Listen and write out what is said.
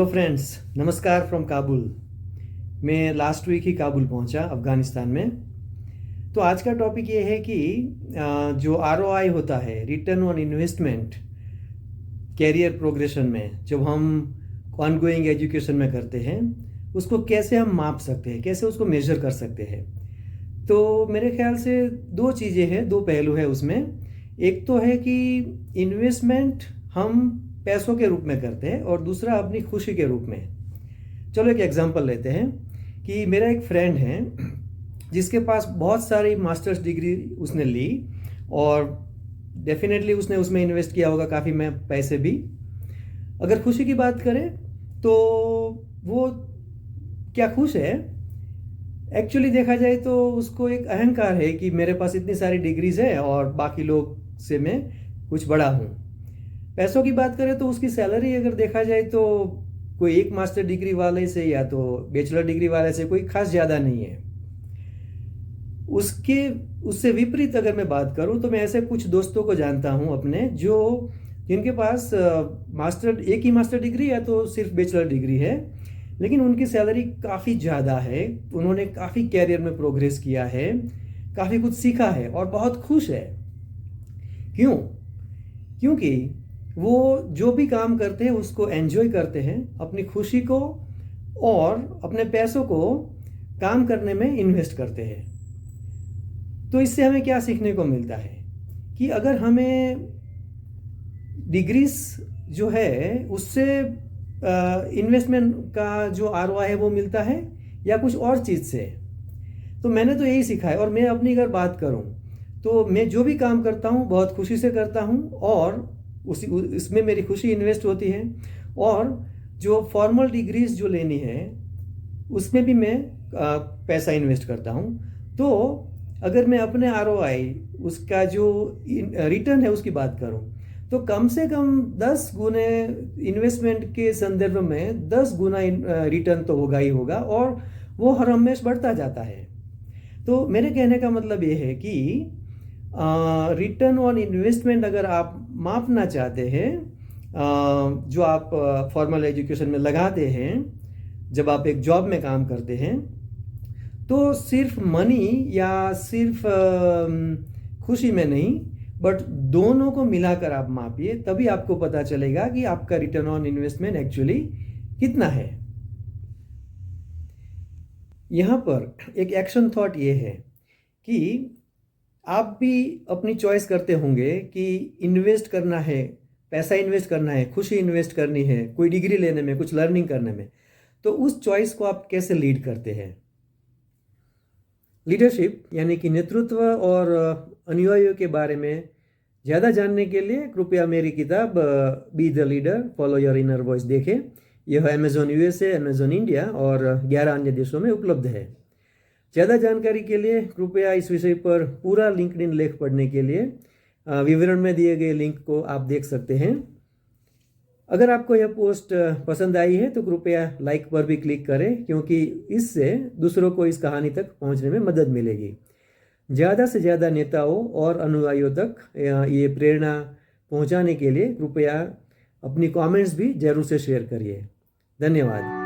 Friends, नमस्कार from Kabul. मैं last week ही काबुल पहुंचा, अफ़गानिस्तान में। तो आज का टॉपिक ये है कि जो आरओआई होता है, return on investment, career progression में जब हम ऑनगोइंग एजुकेशन में करते हैं, उसको कैसे हम माप सकते हैं, कैसे उसको मेजर कर सकते हैं। तो मेरे ख्याल से दो चीज़ें हैं, दो पहलू है उसमें। एक तो है कि इन्वेस्टमेंट हम पैसों के रूप में करते हैं और दूसरा अपनी खुशी के रूप में। चलो एक एग्जांपल लेते हैं कि मेरा एक फ्रेंड है जिसके पास बहुत सारी मास्टर्स डिग्री उसने ली और डेफिनेटली उसने उसमें इन्वेस्ट किया होगा काफ़ी में पैसे भी। अगर खुशी की बात करें तो वो क्या खुश है? एक्चुअली देखा जाए तो उसको एक अहंकार है कि मेरे पास इतनी सारी डिग्रीज है और बाकी लोग से मैं कुछ बड़ा हूँ। पैसों की बात करें तो उसकी सैलरी अगर देखा जाए तो कोई एक मास्टर डिग्री वाले से या तो बैचलर डिग्री वाले से कोई खास ज़्यादा नहीं है। उससे विपरीत अगर मैं बात करूं तो मैं ऐसे कुछ दोस्तों को जानता हूं अपने, जो जिनके पास एक ही मास्टर डिग्री या तो सिर्फ बैचलर डिग्री है, लेकिन उनकी सैलरी काफ़ी ज़्यादा है। उन्होंने काफ़ी कैरियर में प्रोग्रेस किया है, काफ़ी कुछ सीखा है और बहुत खुश है। क्यों? क्योंकि वो जो भी काम करते हैं उसको एंजॉय करते हैं, अपनी खुशी को और अपने पैसों को काम करने में इन्वेस्ट करते हैं। तो इससे हमें क्या सीखने को मिलता है कि अगर हमें डिग्रीज जो है उससे इन्वेस्टमेंट का जो आरओआई है वो मिलता है या कुछ और चीज़ से। तो मैंने तो यही सीखा है। और मैं अपनी अगर बात करूं तो मैं जो भी काम करता हूं बहुत खुशी से करता हूं और इसमें मेरी खुशी इन्वेस्ट होती है। और जो फॉर्मल डिग्रीज जो लेनी है उसमें भी मैं पैसा इन्वेस्ट करता हूं। तो अगर मैं अपने आरओआई उसका जो रिटर्न है उसकी बात करूं तो कम से कम 10 गुने इन्वेस्टमेंट के संदर्भ में 10 गुना रिटर्न तो होगा ही होगा और वो हर हमेश बढ़ता जाता है। तो मेरे कहने का मतलब ये है कि रिटर्न ऑन इन्वेस्टमेंट अगर आप मापना चाहते हैं, जो आप फॉर्मल एजुकेशन में लगाते हैं, जब आप एक जॉब में काम करते हैं, तो सिर्फ मनी या सिर्फ खुशी में नहीं बट दोनों को मिलाकर आप मापिए, तभी आपको पता चलेगा कि आपका रिटर्न ऑन इन्वेस्टमेंट एक्चुअली कितना है। यहाँ पर एक एक्शन थॉट ये है कि आप भी अपनी चॉइस करते होंगे कि इन्वेस्ट करना है, पैसा इन्वेस्ट करना है, खुशी इन्वेस्ट करनी है, कोई डिग्री लेने में, कुछ लर्निंग करने में। तो उस चॉइस को आप कैसे लीड करते हैं? लीडरशिप यानी कि नेतृत्व और अनुयायियों के बारे में ज़्यादा जानने के लिए कृपया मेरी किताब be the leader follow your inner voice देखें। यह अमेजोन यूएसए, अमेजोन इंडिया और 11 अन्य देशों में उपलब्ध है। ज़्यादा जानकारी के लिए कृपया इस विषय पर पूरा लिंक्डइन लेख पढ़ने के लिए विवरण में दिए गए लिंक को आप देख सकते हैं। अगर आपको यह पोस्ट पसंद आई है तो कृपया लाइक पर भी क्लिक करें, क्योंकि इससे दूसरों को इस कहानी तक पहुंचने में मदद मिलेगी। ज़्यादा से ज़्यादा नेताओं और अनुयायियों तक ये प्रेरणा पहुंचाने के लिए कृपया अपनी कमेंट्स भी जरूर से शेयर करिए। धन्यवाद।